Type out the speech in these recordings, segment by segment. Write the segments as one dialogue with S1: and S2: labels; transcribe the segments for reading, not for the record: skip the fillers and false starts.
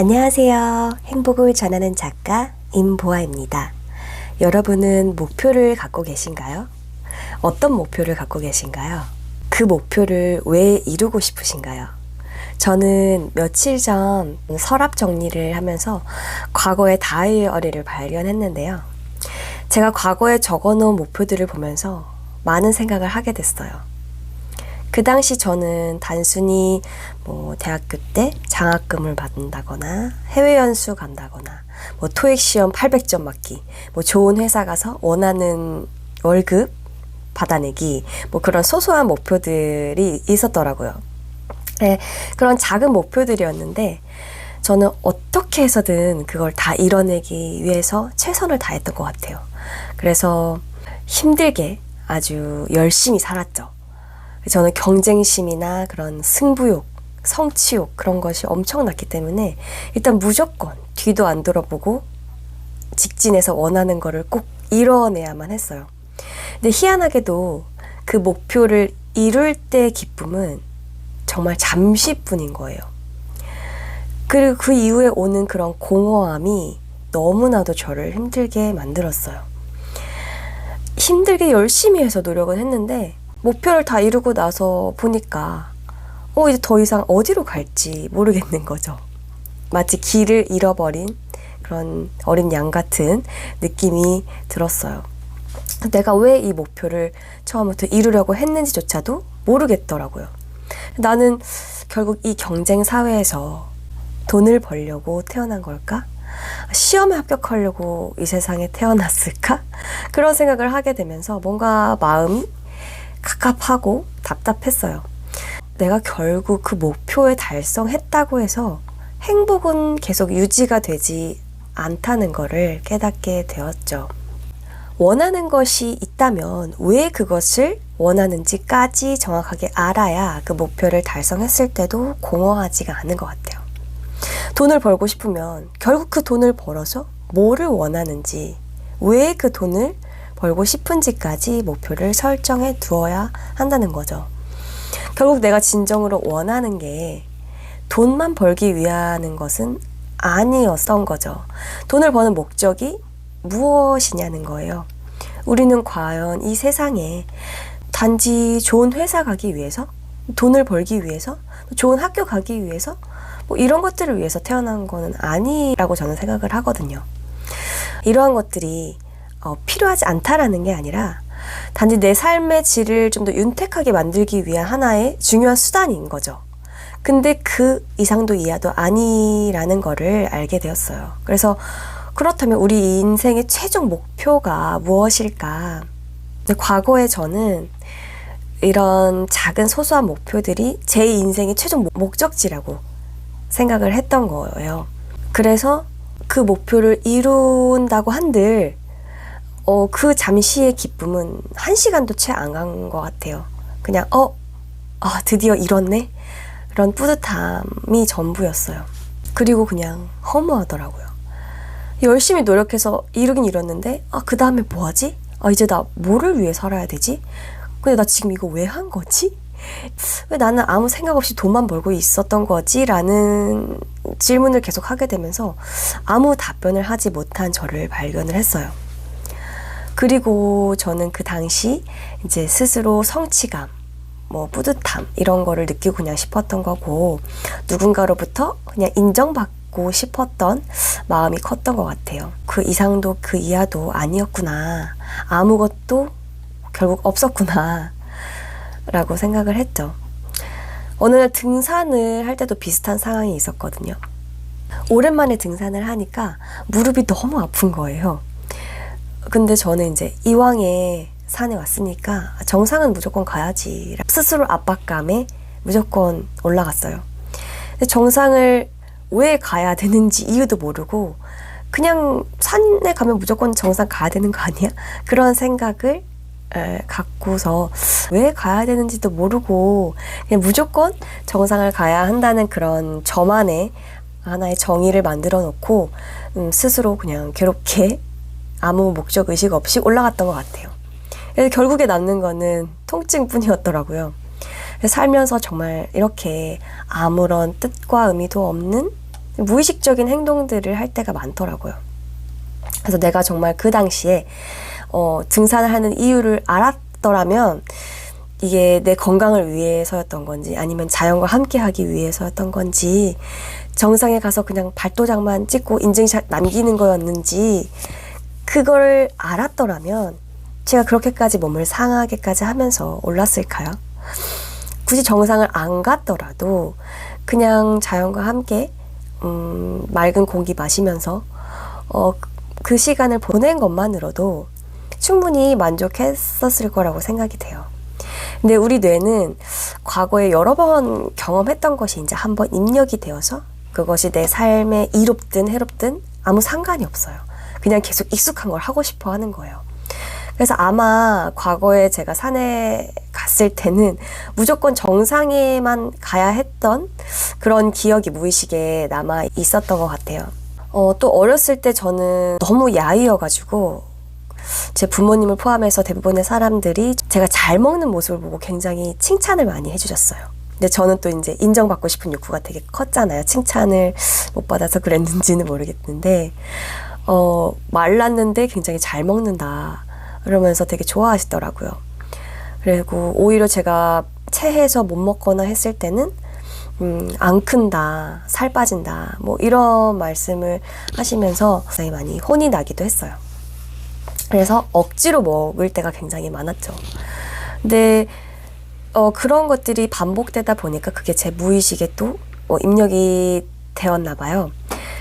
S1: 안녕하세요. 행복을 전하는 작가 임보아입니다. 여러분은 목표를 갖고 계신가요? 어떤 목표를 갖고 계신가요? 그 목표를 왜 이루고 싶으신가요? 저는 며칠 전 서랍 정리를 하면서 과거의 다이어리를 발견했는데요. 제가 과거에 적어놓은 목표들을 보면서 많은 생각을 하게 됐어요. 그 당시 저는 단순히 대학교 때 장학금을 받는다거나 해외 연수 간다거나 토익 시험 800점 맞기, 좋은 회사 가서 원하는 월급 받아내기, 그런 소소한 목표들이 있었더라고요. 네, 그런 작은 목표들이었는데 저는 어떻게 해서든 그걸 다 이뤄내기 위해서 최선을 다했던 것 같아요. 그래서 힘들게 아주 열심히 살았죠. 저는 경쟁심이나 그런 승부욕, 성취욕 그런 것이 엄청났기 때문에 일단 무조건 뒤도 안 돌아보고 직진해서 원하는 거를 꼭 이뤄내야만 했어요. 근데 희한하게도 그 목표를 이룰 때의 기쁨은 정말 잠시뿐인 거예요. 그리고 그 이후에 오는 그런 공허함이 너무나도 저를 힘들게 만들었어요. 힘들게 열심히 해서 노력은 했는데 목표를 다 이루고 나서 보니까 이제 더 이상 어디로 갈지 모르겠는 거죠. 마치 길을 잃어버린 그런 어린 양 같은 느낌이 들었어요. 내가 왜 이 목표를 처음부터 이루려고 했는지조차도 모르겠더라고요. 나는 결국 이 경쟁 사회에서 돈을 벌려고 태어난 걸까? 시험에 합격하려고 이 세상에 태어났을까? 그런 생각을 하게 되면서 뭔가 마음이 갑갑하고 답답했어요. 내가 결국 그 목표에 달성했다고 해서 행복은 계속 유지가 되지 않다는 거를 깨닫게 되었죠. 원하는 것이 있다면 왜 그것을 원하는지까지 정확하게 알아야 그 목표를 달성했을 때도 공허하지가 않은 것 같아요. 돈을 벌고 싶으면 결국 그 돈을 벌어서 뭐를 원하는지, 왜 그 돈을 벌고 싶은지까지 목표를 설정해 두어야 한다는 거죠. 결국 내가 진정으로 원하는 게 돈만 벌기 위한 것은 아니었던 거죠. 돈을 버는 목적이 무엇이냐는 거예요. 우리는 과연 이 세상에 단지 좋은 회사 가기 위해서, 돈을 벌기 위해서, 좋은 학교 가기 위해서 이런 것들을 위해서 태어난 거는 아니라고 저는 생각을 하거든요. 이러한 것들이 필요하지 않다라는 게 아니라 단지 내 삶의 질을 좀 더 윤택하게 만들기 위한 하나의 중요한 수단인 거죠. 근데 그 이상도 이하도 아니라는 거를 알게 되었어요. 그래서 그렇다면 우리 인생의 최종 목표가 무엇일까? 과거에 저는 이런 작은 소소한 목표들이 제 인생의 최종 목적지라고 생각을 했던 거예요. 그래서 그 목표를 이룬다고 한들 그 잠시의 기쁨은 1시간도 채 안 간 것 같아요. 그냥 드디어 이뤘네? 그런 뿌듯함이 전부였어요. 그리고 그냥 허무하더라고요. 열심히 노력해서 이루긴 이뤘는데 그 다음에 뭐 하지? 이제 나 뭐를 위해 살아야 되지? 근데 나 지금 이거 왜 한 거지? 왜 나는 아무 생각 없이 돈만 벌고 있었던 거지? 라는 질문을 계속 하게 되면서 아무 답변을 하지 못한 저를 발견을 했어요. 그리고 저는 그 당시 이제 스스로 성취감, 뿌듯함 이런 거를 느끼고 그냥 싶었던 거고 누군가로부터 그냥 인정받고 싶었던 마음이 컸던 것 같아요. 그 이상도 그 이하도 아니었구나. 아무것도 결국 없었구나 라고 생각을 했죠. 어느 날 등산을 할 때도 비슷한 상황이 있었거든요. 오랜만에 등산을 하니까 무릎이 너무 아픈 거예요. 근데 저는 이제 이왕에 산에 왔으니까 정상은 무조건 가야지. 스스로 압박감에 무조건 올라갔어요. 근데 정상을 왜 가야 되는지 이유도 모르고 그냥 산에 가면 무조건 정상 가야 되는 거 아니야? 그런 생각을 갖고서 왜 가야 되는지도 모르고 그냥 무조건 정상을 가야 한다는 그런 저만의 하나의 정의를 만들어 놓고 스스로 그냥 괴롭게 아무 목적 의식 없이 올라갔던 것 같아요. 그래서 결국에 남는 거는 통증뿐이었더라고요. 살면서 정말 이렇게 아무런 뜻과 의미도 없는 무의식적인 행동들을 할 때가 많더라고요. 그래서 내가 정말 그 당시에 등산을 하는 이유를 알았더라면 이게 내 건강을 위해서였던 건지 아니면 자연과 함께 하기 위해서였던 건지 정상에 가서 그냥 발도장만 찍고 인증샷 남기는 거였는지 그걸 알았더라면 제가 그렇게까지 몸을 상하게까지 하면서 올랐을까요? 굳이 정상을 안 갔더라도 그냥 자연과 함께 맑은 공기 마시면서 그 시간을 보낸 것만으로도 충분히 만족했었을 거라고 생각이 돼요. 근데 우리 뇌는 과거에 여러 번 경험했던 것이 이제 한번 입력이 되어서 그것이 내 삶에 이롭든 해롭든 아무 상관이 없어요. 그냥 계속 익숙한 걸 하고 싶어 하는 거예요. 그래서 아마 과거에 제가 산에 갔을 때는 무조건 정상에만 가야 했던 그런 기억이 무의식에 남아 있었던 것 같아요. 또 어렸을 때 저는 너무 야위여가지고 제 부모님을 포함해서 대부분의 사람들이 제가 잘 먹는 모습을 보고 굉장히 칭찬을 많이 해주셨어요. 근데 저는 또 이제 인정받고 싶은 욕구가 되게 컸잖아요. 칭찬을 못 받아서 그랬는지는 모르겠는데 말랐는데 굉장히 잘 먹는다 그러면서 되게 좋아하시더라고요. 그리고 오히려 제가 체해서 못 먹거나 했을 때는 안 큰다, 살 빠진다 뭐 이런 말씀을 하시면서 굉장히 많이 혼이 나기도 했어요. 그래서 억지로 먹을 때가 굉장히 많았죠. 근데 그런 것들이 반복되다 보니까 그게 제 무의식에 또 입력이 되었나 봐요.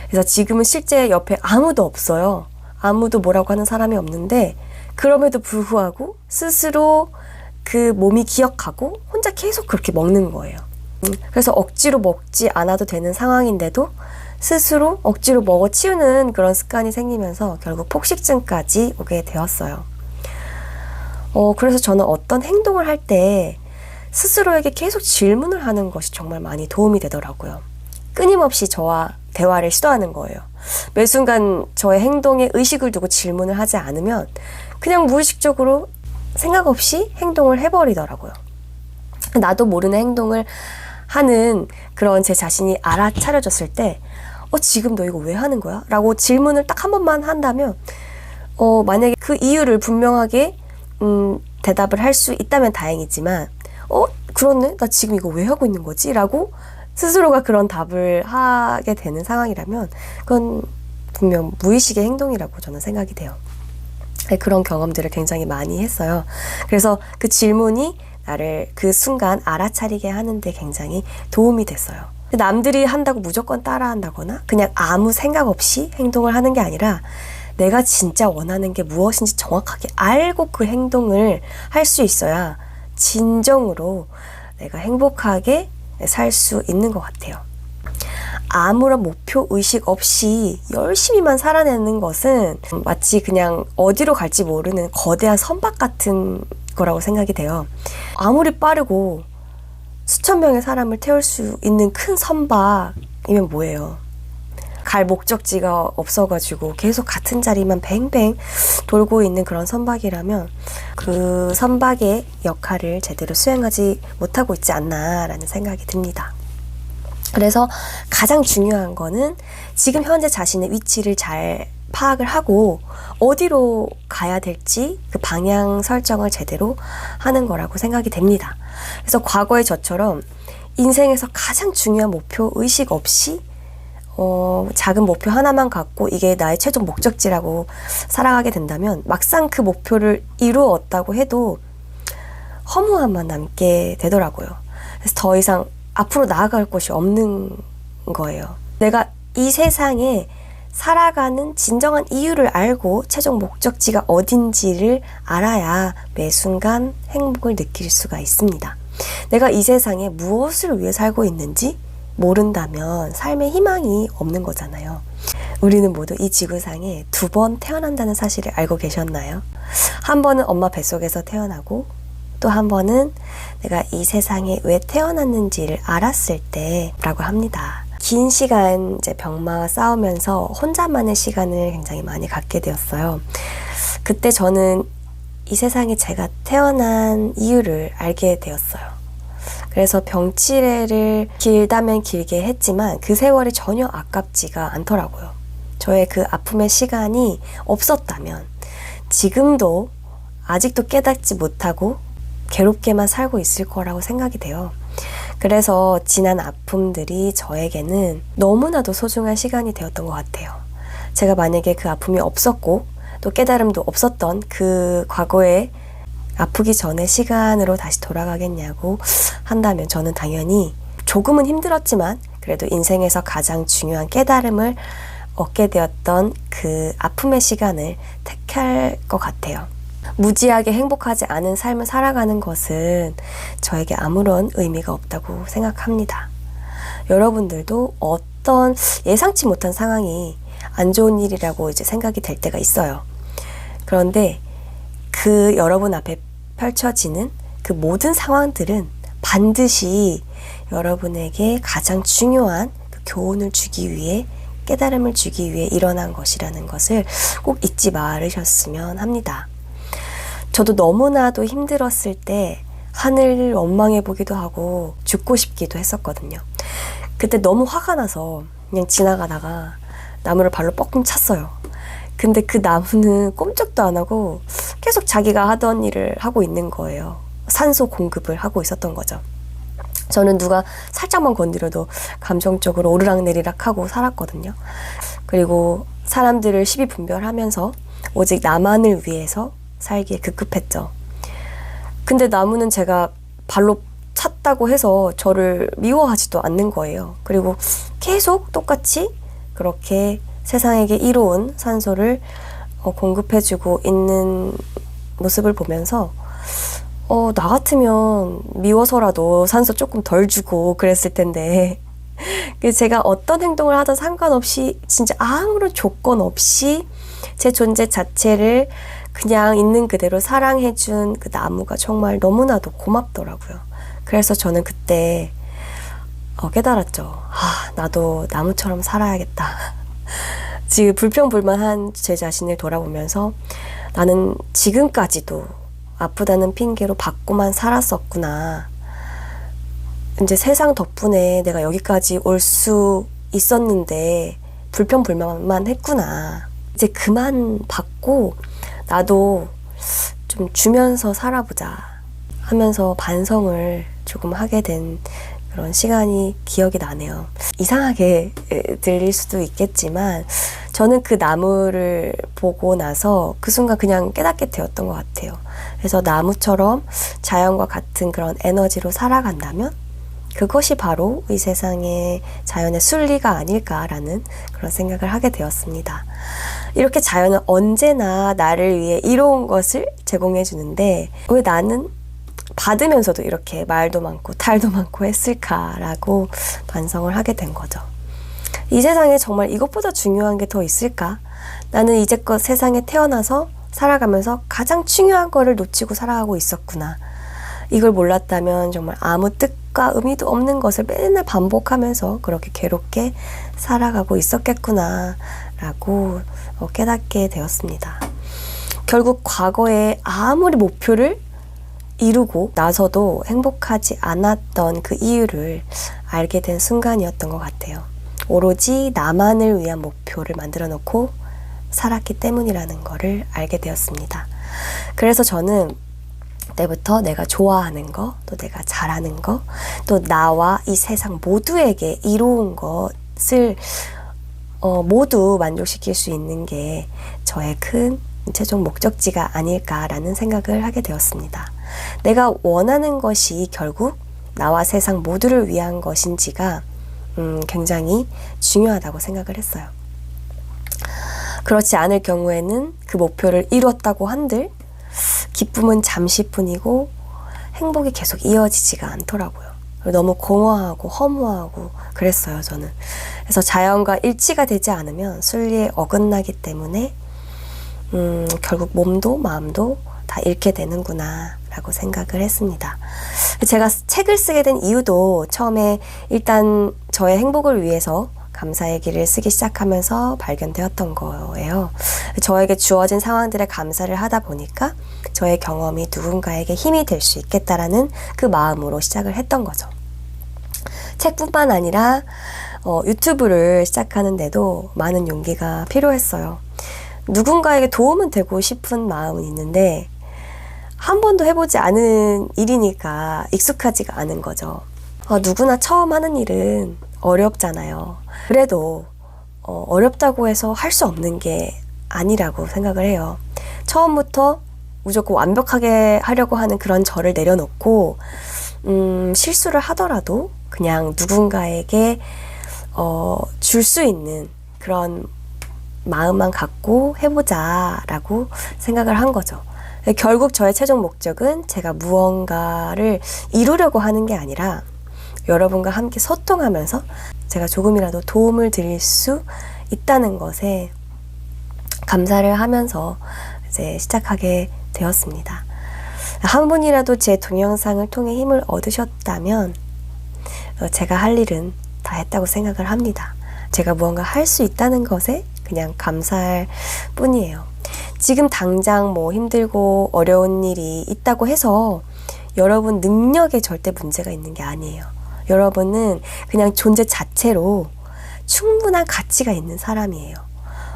S1: 그래서 지금은 실제 옆에 아무도 없어요. 아무도 뭐라고 하는 사람이 없는데 그럼에도 불구하고 스스로 그 몸이 기억하고 혼자 계속 그렇게 먹는 거예요. 그래서 억지로 먹지 않아도 되는 상황인데도 스스로 억지로 먹어치우는 그런 습관이 생기면서 결국 폭식증까지 오게 되었어요. 그래서 저는 어떤 행동을 할 때 스스로에게 계속 질문을 하는 것이 정말 많이 도움이 되더라고요. 끊임없이 저와 대화를 시도하는 거예요. 매 순간 저의 행동에 의식을 두고 질문을 하지 않으면 그냥 무의식적으로 생각 없이 행동을 해버리더라고요. 나도 모르는 행동을 하는 그런 제 자신이 알아차려졌을 때 지금 너 이거 왜 하는 거야? 라고 질문을 딱 한 번만 한다면 만약에 그 이유를 분명하게 대답을 할 수 있다면 다행이지만 그렇네? 나 지금 이거 왜 하고 있는 거지? 라고 스스로가 그런 답을 하게 되는 상황이라면 그건 분명 무의식의 행동이라고 저는 생각이 돼요. 그런 경험들을 굉장히 많이 했어요. 그래서 그 질문이 나를 그 순간 알아차리게 하는데 굉장히 도움이 됐어요. 남들이 한다고 무조건 따라한다거나 그냥 아무 생각 없이 행동을 하는 게 아니라 내가 진짜 원하는 게 무엇인지 정확하게 알고 그 행동을 할 수 있어야 진정으로 내가 행복하게 살 수 있는 것 같아요. 아무런 목표 의식 없이 열심히만 살아내는 것은 마치 그냥 어디로 갈지 모르는 거대한 선박 같은 거라고 생각이 돼요. 아무리 빠르고 수천 명의 사람을 태울 수 있는 큰 선박이면 뭐예요? 갈 목적지가 없어가지고 계속 같은 자리만 뱅뱅 돌고 있는 그런 선박이라면 그 선박의 역할을 제대로 수행하지 못하고 있지 않나라는 생각이 듭니다. 그래서 가장 중요한 거는 지금 현재 자신의 위치를 잘 파악을 하고 어디로 가야 될지 그 방향 설정을 제대로 하는 거라고 생각이 됩니다. 그래서 과거의 저처럼 인생에서 가장 중요한 목표 의식 없이 작은 목표 하나만 갖고 이게 나의 최종 목적지라고 살아가게 된다면 막상 그 목표를 이루었다고 해도 허무함만 남게 되더라고요. 그래서 더 이상 앞으로 나아갈 곳이 없는 거예요. 내가 이 세상에 살아가는 진정한 이유를 알고 최종 목적지가 어딘지를 알아야 매 순간 행복을 느낄 수가 있습니다. 내가 이 세상에 무엇을 위해 살고 있는지 모른다면 삶에 희망이 없는 거잖아요. 우리는 모두 이 지구상에 2번 태어난다는 사실을 알고 계셨나요? 한 번은 엄마 뱃속에서 태어나고 또 한 번은 내가 이 세상에 왜 태어났는지를 알았을 때라고 합니다. 긴 시간 이제 병마와 싸우면서 혼자만의 시간을 굉장히 많이 갖게 되었어요. 그때 저는 이 세상에 제가 태어난 이유를 알게 되었어요. 그래서 병치레를 길다면 길게 했지만 그 세월이 전혀 아깝지가 않더라고요. 저의 그 아픔의 시간이 없었다면 지금도 아직도 깨닫지 못하고 괴롭게만 살고 있을 거라고 생각이 돼요. 그래서 지난 아픔들이 저에게는 너무나도 소중한 시간이 되었던 것 같아요. 제가 만약에 그 아픔이 없었고 또 깨달음도 없었던 그 과거에 아프기 전의 시간으로 다시 돌아가겠냐고 한다면 저는 당연히 조금은 힘들었지만 그래도 인생에서 가장 중요한 깨달음을 얻게 되었던 그 아픔의 시간을 택할 것 같아요. 무지하게 행복하지 않은 삶을 살아가는 것은 저에게 아무런 의미가 없다고 생각합니다. 여러분들도 어떤 예상치 못한 상황이 안 좋은 일이라고 이제 생각이 될 때가 있어요. 그런데 그 여러분 앞에 펼쳐지는 그 모든 상황들은 반드시 여러분에게 가장 중요한 그 교훈을 주기 위해 깨달음을 주기 위해 일어난 것이라는 것을 꼭 잊지 말으셨으면 합니다. 저도 너무나도 힘들었을 때 하늘을 원망해 보기도 하고 죽고 싶기도 했었거든요. 그때 너무 화가 나서 그냥 지나가다가 나무를 발로 뻐끔 찼어요. 근데 그 나무는 꼼짝도 안 하고 계속 자기가 하던 일을 하고 있는 거예요. 산소 공급을 하고 있었던 거죠. 저는 누가 살짝만 건드려도 감정적으로 오르락내리락 하고 살았거든요. 그리고 사람들을 시비분별하면서 오직 나만을 위해서 살기에 급급했죠. 근데 나무는 제가 발로 찼다고 해서 저를 미워하지도 않는 거예요. 그리고 계속 똑같이 그렇게 세상에게 이로운 산소를 공급해주고 있는 모습을 보면서 나 같으면 미워서라도 산소 조금 덜 주고 그랬을 텐데 제가 어떤 행동을 하든 상관없이 진짜 아무런 조건 없이 제 존재 자체를 그냥 있는 그대로 사랑해준 그 나무가 정말 너무나도 고맙더라고요. 그래서 저는 그때 깨달았죠. 나도 나무처럼 살아야겠다. 지금 불평불만한 제 자신을 돌아보면서 나는 지금까지도 아프다는 핑계로 받고만 살았었구나. 이제 세상 덕분에 내가 여기까지 올 수 있었는데 불평불만만 했구나. 이제 그만 받고 나도 좀 주면서 살아보자 하면서 반성을 조금 하게 된 그런 시간이 기억이 나네요. 이상하게 들릴 수도 있겠지만 저는 그 나무를 보고 나서 그 순간 그냥 깨닫게 되었던 것 같아요. 그래서 나무처럼 자연과 같은 그런 에너지로 살아간다면 그것이 바로 이 세상의 자연의 순리가 아닐까라는 그런 생각을 하게 되었습니다. 이렇게 자연은 언제나 나를 위해 이로운 것을 제공해 주는데 왜 나는 받으면서도 이렇게 말도 많고 탈도 많고 했을까라고 반성을 하게 된 거죠. 이 세상에 정말 이것보다 중요한 게 더 있을까? 나는 이제껏 세상에 태어나서 살아가면서 가장 중요한 거를 놓치고 살아가고 있었구나. 이걸 몰랐다면 정말 아무 뜻과 의미도 없는 것을 맨날 반복하면서 그렇게 괴롭게 살아가고 있었겠구나 라고 깨닫게 되었습니다. 결국 과거에 아무리 목표를 이루고 나서도 행복하지 않았던 그 이유를 알게 된 순간이었던 것 같아요. 오로지 나만을 위한 목표를 만들어 놓고 살았기 때문이라는 거를 알게 되었습니다. 그래서 저는 그때부터 내가 좋아하는 거, 또 내가 잘하는 거, 또 나와 이 세상 모두에게 이로운 것을 모두 만족시킬 수 있는 게 저의 큰 최종 목적지가 아닐까라는 생각을 하게 되었습니다. 내가 원하는 것이 결국 나와 세상 모두를 위한 것인지가 굉장히 중요하다고 생각을 했어요. 그렇지 않을 경우에는 그 목표를 이뤘다고 한들 기쁨은 잠시뿐이고 행복이 계속 이어지지가 않더라고요. 너무 공허하고 허무하고 그랬어요, 저는. 그래서 자연과 일치가 되지 않으면 순리에 어긋나기 때문에 결국 몸도 마음도 다 잃게 되는구나 라고 생각을 했습니다. 제가 책을 쓰게 된 이유도 처음에 일단 저의 행복을 위해서 감사의 길을 쓰기 시작하면서 발견되었던 거예요. 저에게 주어진 상황들에 감사를 하다 보니까 저의 경험이 누군가에게 힘이 될 수 있겠다라는 그 마음으로 시작을 했던 거죠. 책뿐만 아니라 유튜브를 시작하는데도 많은 용기가 필요했어요. 누군가에게 도움은 되고 싶은 마음은 있는데 한 번도 해보지 않은 일이니까 익숙하지가 않은 거죠. 누구나 처음 하는 일은 어렵잖아요. 그래도 어렵다고 해서 할 수 없는 게 아니라고 생각을 해요. 처음부터 무조건 완벽하게 하려고 하는 그런 저를 내려놓고 실수를 하더라도 그냥 누군가에게 줄 수 있는 그런 마음만 갖고 해보자라고 생각을 한 거죠. 결국 저의 최종 목적은 제가 무언가를 이루려고 하는 게 아니라 여러분과 함께 소통하면서 제가 조금이라도 도움을 드릴 수 있다는 것에 감사를 하면서 이제 시작하게 되었습니다. 한 분이라도 제 동영상을 통해 힘을 얻으셨다면 제가 할 일은 다 했다고 생각을 합니다. 제가 무언가 할 수 있다는 것에 그냥 감사할 뿐이에요. 지금 당장 뭐 힘들고 어려운 일이 있다고 해서 여러분 능력에 절대 문제가 있는 게 아니에요. 여러분은 그냥 존재 자체로 충분한 가치가 있는 사람이에요.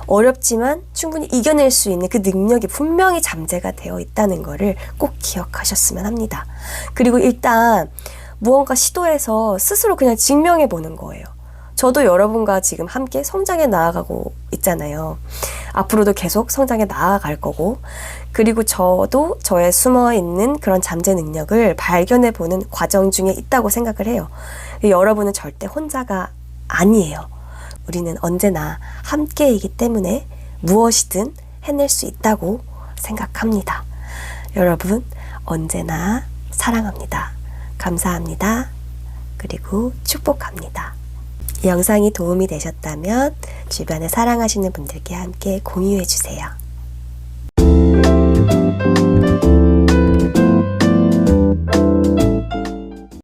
S1: 어렵지만 충분히 이겨낼 수 있는 그 능력이 분명히 잠재가 되어 있다는 거를 꼭 기억하셨으면 합니다. 그리고 일단 무언가 시도해서 스스로 그냥 증명해 보는 거예요. 저도 여러분과 지금 함께 성장해 나아가고 있잖아요. 앞으로도 계속 성장해 나아갈 거고, 그리고 저도 저의 숨어있는 그런 잠재 능력을 발견해 보는 과정 중에 있다고 생각을 해요. 여러분은 절대 혼자가 아니에요. 우리는 언제나 함께이기 때문에 무엇이든 해낼 수 있다고 생각합니다. 여러분 언제나 사랑합니다. 감사합니다. 그리고 축복합니다. 이 영상이 도움이 되셨다면 주변에 사랑하시는 분들께 함께 공유해 주세요.